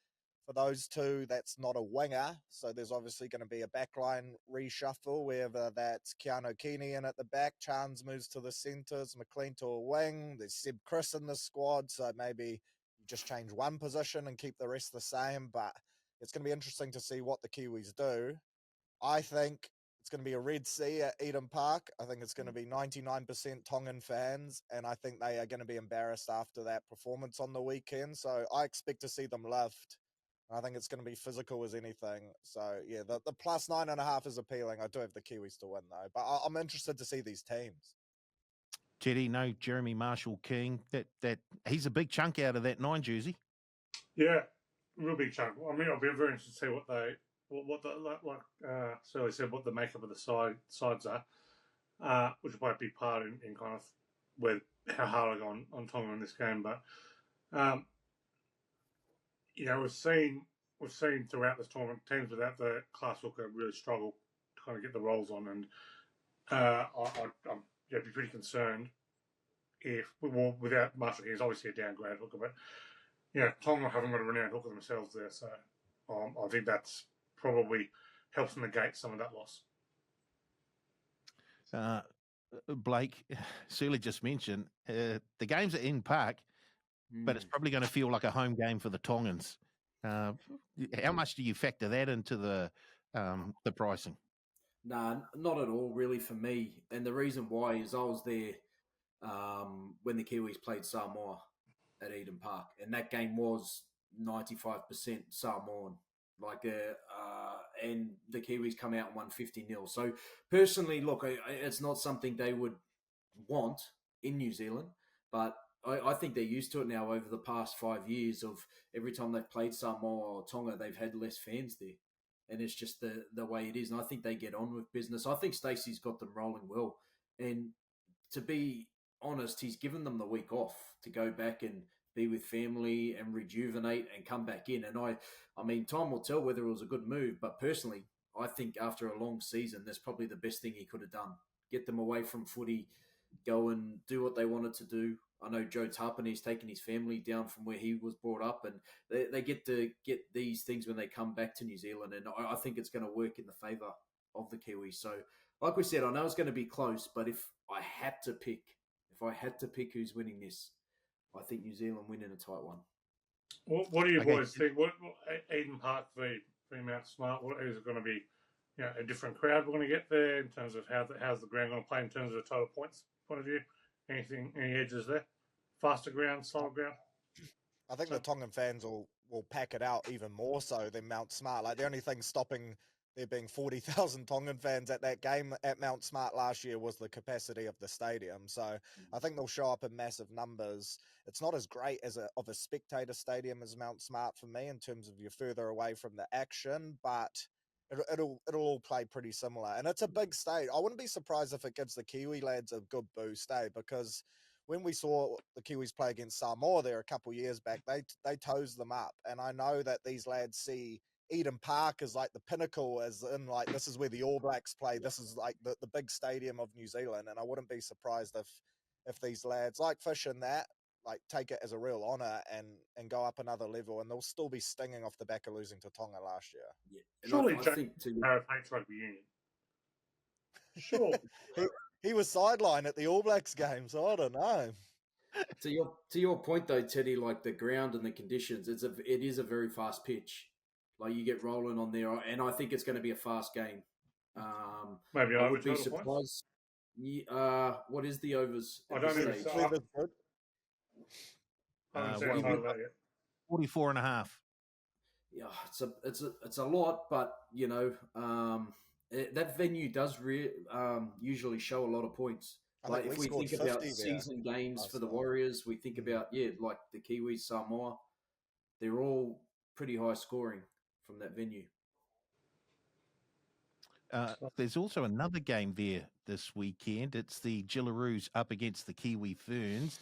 For those two, that's not a winger, so there's obviously going to be a backline reshuffle, whether that's Keanu Keeney in at the back, Chance moves to the centres, McLean to a wing, there's Seb Chris in the squad, so maybe you just change one position and keep the rest the same, but it's going to be interesting to see what the Kiwis do. I think it's going to be a Red Sea at Eden Park. I think it's going to be 99% Tongan fans, and I think they are going to be embarrassed after that performance on the weekend, so I expect to see them lift. I think it's going to be physical as anything. So, yeah, the plus 9.5 is appealing. I do have the Kiwis to win, though. But I'm interested to see these teams. Teddy, no Jeremy Marshall-King. That he's a big chunk out of that 9 jersey. Yeah, real big chunk. I mean, I'll be very interested to see what Shirley said, what the makeup of the sides are, which will probably be part in kind of how hard I go on Tonga in this game. But we've seen throughout this tournament teams without the class hooker really struggle to kind of get the rolls on, and I'm be pretty concerned without Marshall. He's obviously a downgrade hooker, but Tonga haven't got a renowned hooker themselves there, so I think that's probably helps negate some of that loss. Blake, Seeley just mentioned the games are in Park. But it's probably going to feel like a home game for the Tongans. How much do you factor that into the pricing? Nah, not at all, really, for me. And the reason why is I was there when the Kiwis played Samoa at Eden Park, and that game was 95% Samoan. And the Kiwis come out and won 50-0. So personally, look, it's not something they would want in New Zealand, but I think they're used to it now over the past 5 years of every time they've played Samoa or Tonga, they've had less fans there. And it's just the way it is. And I think they get on with business. I think Stacey's got them rolling well. And to be honest, he's given them the week off to go back and be with family and rejuvenate and come back in. And I mean, time will tell whether it was a good move. But personally, I think after a long season, that's probably the best thing he could have done. Get them away from footy, go and do what they wanted to do. I know Joe Tarpany's taken his family down from where he was brought up, and they get to get these things when they come back to New Zealand, and I think it's going to work in the favour of the Kiwis. So, like we said, I know it's going to be close, but if I had to pick who's winning this, I think New Zealand win in a tight one. What do you Okay. boys think? What Eden Park v Mount Smart? What is it going to be? You know, a different crowd we're going to get there in terms of how's the ground going to play in terms of the total points point of view. Any edges there? Faster ground, slower ground. I think the Tongan fans will pack it out even more so than Mount Smart. Like the only thing stopping there being 40,000 Tongan fans at that game at Mount Smart last year was the capacity of the stadium. So I think they'll show up in massive numbers. It's not as great as of a spectator stadium as Mount Smart for me in terms of you're further away from the action, but it'll all play pretty similar. And it's a big stage. I wouldn't be surprised if it gives the Kiwi lads a good boost, because when we saw the Kiwis play against Samoa there a couple of years back, they tosed them up. And I know that these lads see Eden Park as like the pinnacle, as in like this is where the All Blacks play. This is like the big stadium of New Zealand. And I wouldn't be surprised if these lads like Fish and that like take it as a real honour and go up another level, and they'll still be stinging off the back of losing to Tonga last year. Yeah. And Surely I Jack think Harris hates rugby union. Sure. He was sidelined at the All Blacks game, so I don't know. to your point though, Teddy, like the ground and the conditions, it is a very fast pitch. Like you get rolling on there, and I think it's going to be a fast game. Maybe I over would be total points. surprised. What is the overs? I at don't this even stage? say- I haven't seen what a do total there yet. 44 and a half. Yeah, it's a lot, but you know, that venue does usually show a lot of points. I Like think if we we scored think about 50 there season games last for the night. Warriors, we think about like the Kiwis, Samoa. They're all pretty high scoring from that venue. There's also another game there this weekend. It's the Jillaroos up against the Kiwi Ferns.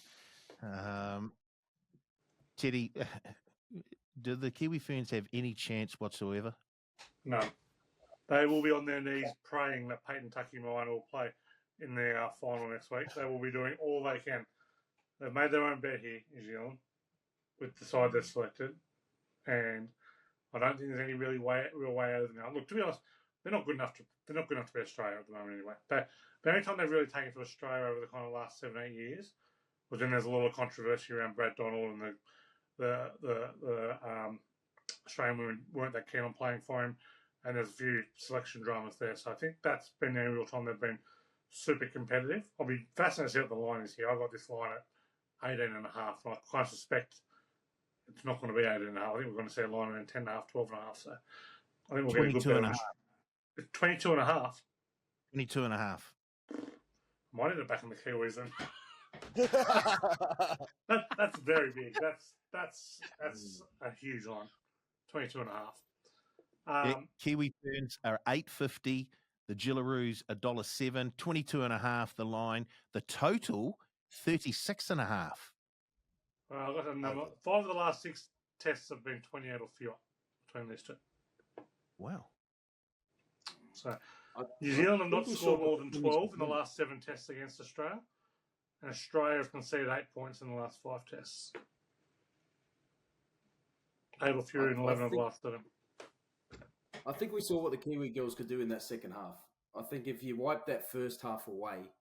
Teddy, do the Kiwi Ferns have any chance whatsoever? No. They will be on their knees praying that Peyton Takimaina will play in their final next week. They will be doing all they can. They've made their own bet here, New Zealand, with the side they've selected. And I don't think there's any real way out of them now. Look, to be honest, they're not good enough to be Australia at the moment anyway. But the only time they've really taken to Australia over the kind of last 7-8 years was when there's a lot of controversy around Brad Donald and the Australian women weren't that keen on playing for him, and there's a few selection dramas there. So I think that's been the only real time they've been super competitive. I'll be fascinated to see what the line is here. I've got this line at 18.5, and I kind of suspect it's not going to be 18.5. I think we're going to see a line around 10.5, 12.5. So I think we'll get a good 22 bet and a on half. 22.5. 22 and a half. Might end up back in the Kiwis then. That's very big. That's a huge line. 22.5. Kiwi Ferns are $8.50. The Jillaroos $1.07. 22 and a half. The line. The total 36 and a half. I've got a number. 5 of the last 6 tests have been 28 or fewer between these two. Wow. So New Zealand have not scored more than 12 in the last 7 tests against Australia, and Australia have conceded 8 points in the last 5 tests. 8 or fewer in 11 of the last 7. I think we saw what the Kiwi girls could do in that second half. I think if you wipe that first half away,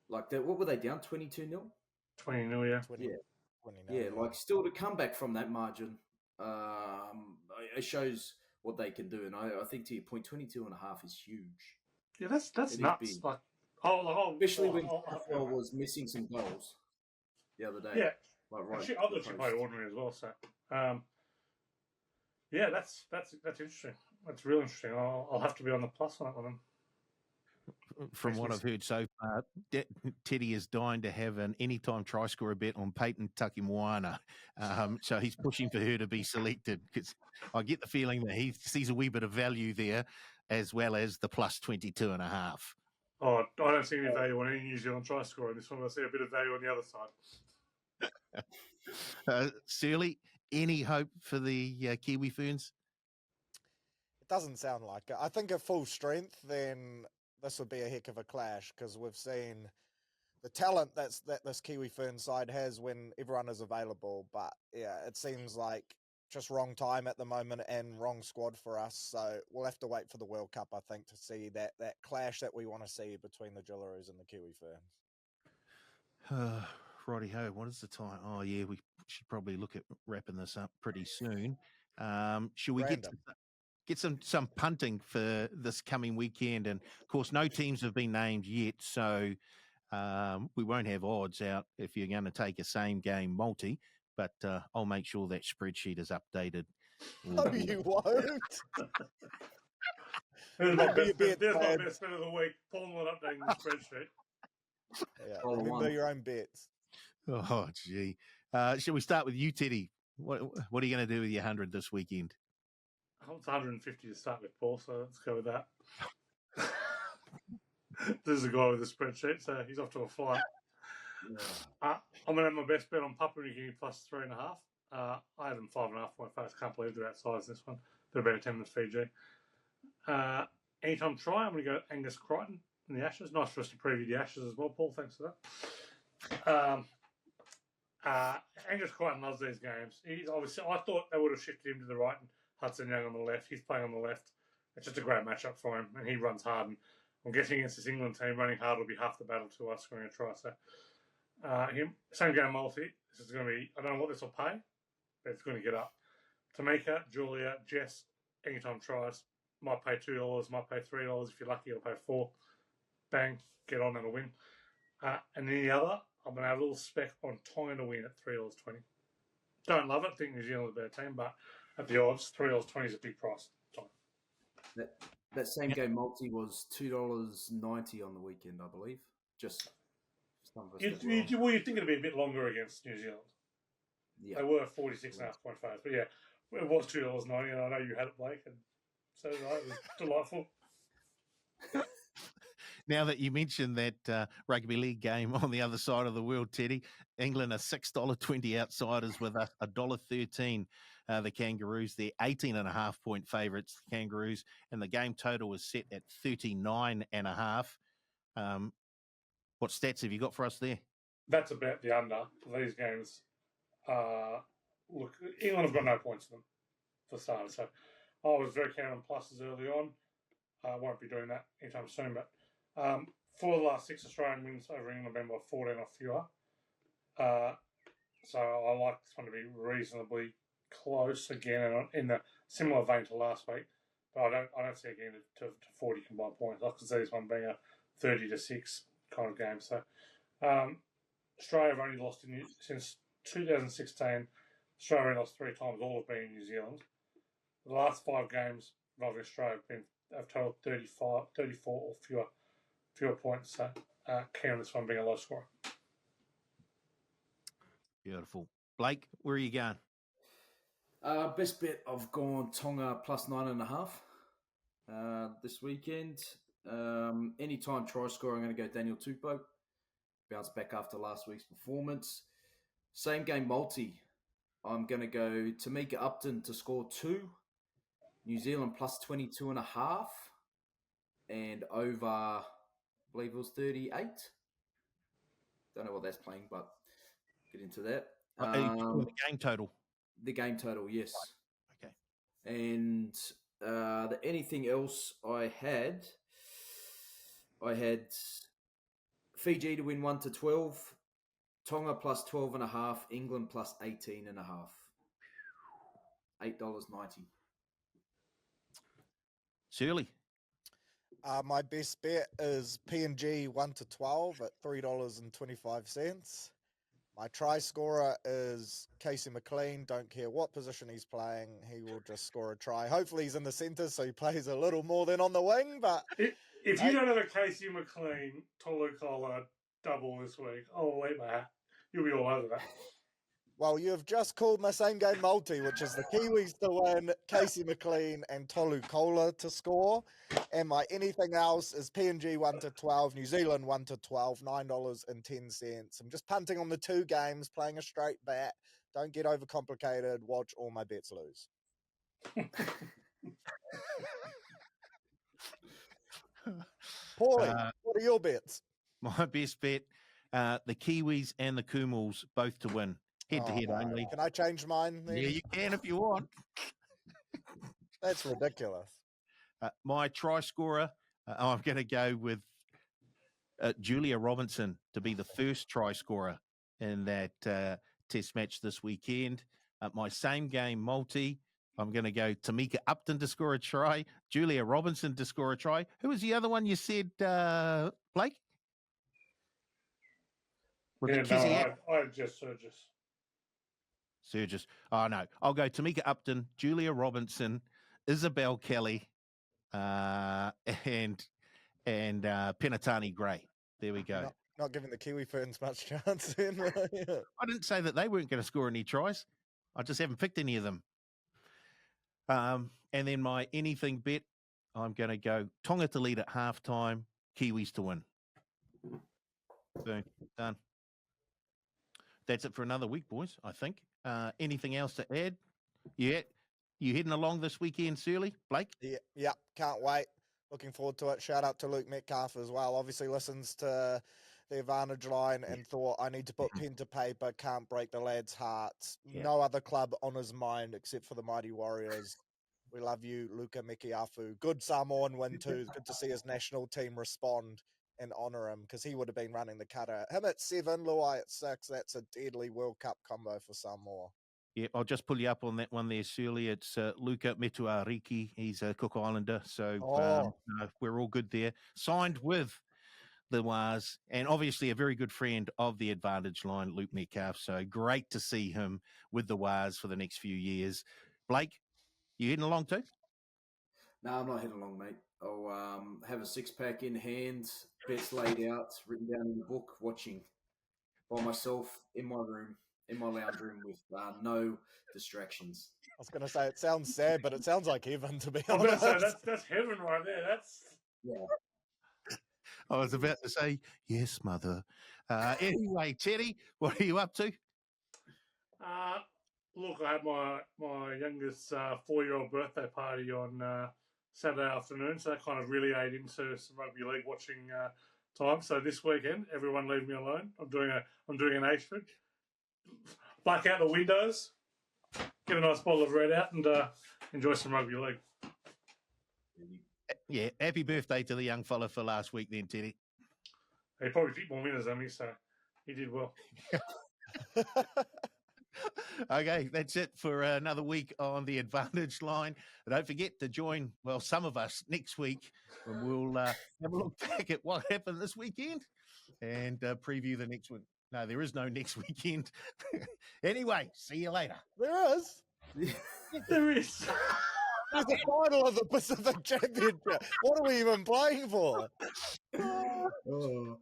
like that, what were they down 22-0? 20-0, yeah. 20, Yeah. 29, Yeah, like still to come back from that margin, it shows what they can do. And I think to your point, 22 and a half is huge. Yeah, that's It nuts. is Like, especially when Capwell was missing some goals the other day. Yeah, like right. I thought she played ordinary as well. So, yeah, that's interesting. That's real interesting. I'll have to be on the plus on that one. From what I've heard so far, Teddy is dying to have an anytime try scorer bet on Peyton Takimaina. So he's pushing for her to be selected, because I get the feeling that he sees a wee bit of value there, as well as the plus 22 and a half. Oh, I don't see any value on any New Zealand try scorer in this one. I see a bit of value on the other side. Surly, any hope for the Kiwi Ferns? It doesn't sound like it. I think at full strength, then this would be a heck of a clash, because we've seen the talent that this Kiwi Fern side has when everyone is available. But yeah, it seems like just wrong time at the moment and wrong squad for us. So we'll have to wait for the World Cup, I think, to see that clash that we want to see between the Jillaroos and the Kiwi Ferns. Righty-ho, what is the time? Oh, yeah, we should probably look at wrapping this up pretty soon. Should we Random. get some punting for this coming weekend? And, of course, no teams have been named yet, so we won't have odds out if you're going to take a same-game multi, but I'll make sure that spreadsheet is updated. No, you won't. There's my Remember your best bets, man. bet of the week. Paul not updating the spreadsheet. Yeah, All in remember one. your own bets. Oh, gee. Shall we start with you, Teddy? What are you going to do with your 100 this weekend? Oh, it's 150 to start with, Paul, so let's go with that. This is a guy with a spreadsheet, so he's off to a flight. I'm going to have my best bet on Papua New Guinea plus 3.5. I had them 5.5.5. Can't believe they're outside this one. They're about 10 with Fiji. Anytime try, I'm going to go Angus Crichton in the Ashes. Nice for us to preview the Ashes as well, Paul. Thanks for that. Angus Crichton loves these games. He's obviously, I thought they would have shifted him to the right and Hudson Young on the left. He's playing on the left. It's just a great matchup for him, and he runs hard. And I'm guessing against this England team, running hard will be half the battle to us scoring a try. So, same game multi. This is going to be, I don't know what this will pay, but it's going to get up. Tamika, Julia, Jess, anytime tries. Might pay $2, might pay $3. If you're lucky, it'll pay $4. Bang, get on, that'll win. And then the other, I'm going to have a little spec on Tonga to win at $3.20. Don't love it. Think New Zealand's a better team, but at the odds, $3.20 is a big price. Tonga. That same game multi was $2.90 on the weekend, I believe. Just some of us that were on. Well, you're thinking it'd be a bit longer against New Zealand. Yeah. They were 46.5.5, but yeah, it was $2.90, and I know you had it, Blake, and so did I. It was delightful. Now that you mentioned that rugby league game on the other side of the world, Teddy, England are $6.20 outsiders with a $1.13. The Kangaroos, they're 18.5-point favourites, the Kangaroos, and the game total is set at 39.5. What stats have you got for us there? That's about the under for these games. Look, England have got no points in them for starters, so I was very keen on pluses early on. I won't be doing that anytime soon, but for the last 6 Australian wins over England, been by 14 or fewer. So I like this one to be reasonably close again, and in the similar vein to last week. But I don't see it getting to 40 combined points. I could see this one being a 30-6 kind of game. So Australia have only lost since 2016. Australia only lost 3 times. All have been in New Zealand. The last 5 games involving Australia have totaled 34 or fewer points. So keen on this one being a low score. Beautiful. Blake, where are you going? Best bet, I've gone Tonga plus 9.5 this weekend. Anytime try score, I'm going to go Daniel Tupou. Bounce back after last week's performance. Same game multi. I'm going to go Tamika Upton to score 2. New Zealand plus 22.5. And over, I believe it was 38. Don't know what that's playing, but get into that. The game total. The game total, yes. Okay. And anything else I had Fiji to win 1-12, Tonga plus 12.5, England plus 18.5. $8.90. Shirley. My best bet is PNG 1-12 at $3.25. My try scorer is Casey McLean. Don't care what position he's playing, he will just score a try. Hopefully he's in the centre, so he plays a little more than on the wing. But if you don't have a Casey McLean Tolu Kola double this week, I'll eat my hat. You'll be all over that. Well, you have just called my same game multi, which is the Kiwis to win, Casey McLean and Tolu Kola to score. And my anything else is PNG 1-12, New Zealand 1-12, $9.10. I'm just punting on the 2 games, playing a straight bet. Don't get overcomplicated. Watch all my bets lose. Paulie, what are your bets? My best bet, the Kiwis and the Kumuls both to win. Head-to-head only. Can I change mine then? Yeah, you can if you want. That's ridiculous. My try scorer, I'm going to go with Julia Robinson to be the first try scorer in that test match this weekend. My same game multi, I'm going to go Tamika Upton to score a try, Julia Robinson to score a try. Who was the other one you said, Blake? Was Yeah, it Kizzy no, I just Surges. Surges. Oh, no. I'll go Tamika Upton, Julia Robinson, Isabel Kelly, and Penatani Gray. There we go. Not giving the Kiwi Ferns much chance then. Yeah. I didn't say that they weren't going to score any tries. I just haven't picked any of them. And then my anything bet, I'm going to go Tonga to lead at halftime, Kiwis to win. Boom. Done. That's it for another week, boys, I think. Anything else to add? You heading along this weekend, Surly, Blake? Yeah, can't wait. Looking forward to it. Shout out to Luke Metcalf as well. Obviously listens to the Advantage Line and thought, I need to put pen to paper, can't break the lads' hearts. Yeah. No other club on his mind except for the Mighty Warriors. We love you, Luka Mekiafu. Good Samoan win too. Good to see his national team respond and honour him because he would have been running the cutter. Him at 7, Luai at 6. That's a deadly World Cup combo for Samoa. Yeah, I'll just pull you up on that one there, Surly. It's Luka Metuariki. He's a Cook Islander, so we're all good there. Signed with the Waz, and obviously a very good friend of the Advantage Line, Luke Metcalf. So great to see him with the Waz for the next few years. Blake, you heading along too? No, I'm not heading along, mate. I'll have a 6-pack in hand, bets laid out, written down in the book, watching by myself in my room, in my lounge room with no distractions. I was going to say, it sounds sad, but it sounds like heaven, to be I'm going honest. to say that's heaven right there. Yeah. I was about to say, yes, mother. Anyway, Teddy, what are you up to? Look, I had my youngest 4-year-old birthday party on Saturday afternoon, so that kind of really ate into some rugby league watching time. So this weekend, everyone leave me alone. I'm doing an Ashford. Black out the windows, get a nice bottle of red out, and enjoy some rugby league. Yeah, happy birthday to the young fella for last week then, Teddy. He probably picked more winners than me, so he did well. Okay, that's it for another week on the Advantage Line. Don't forget to join, well, some of us next week, and we'll have a look back at what happened this weekend and preview the next one. No, there is no next weekend. Anyway, see you later. There is. There is. There's the final of the Pacific Championship. What are we even playing for? Oh.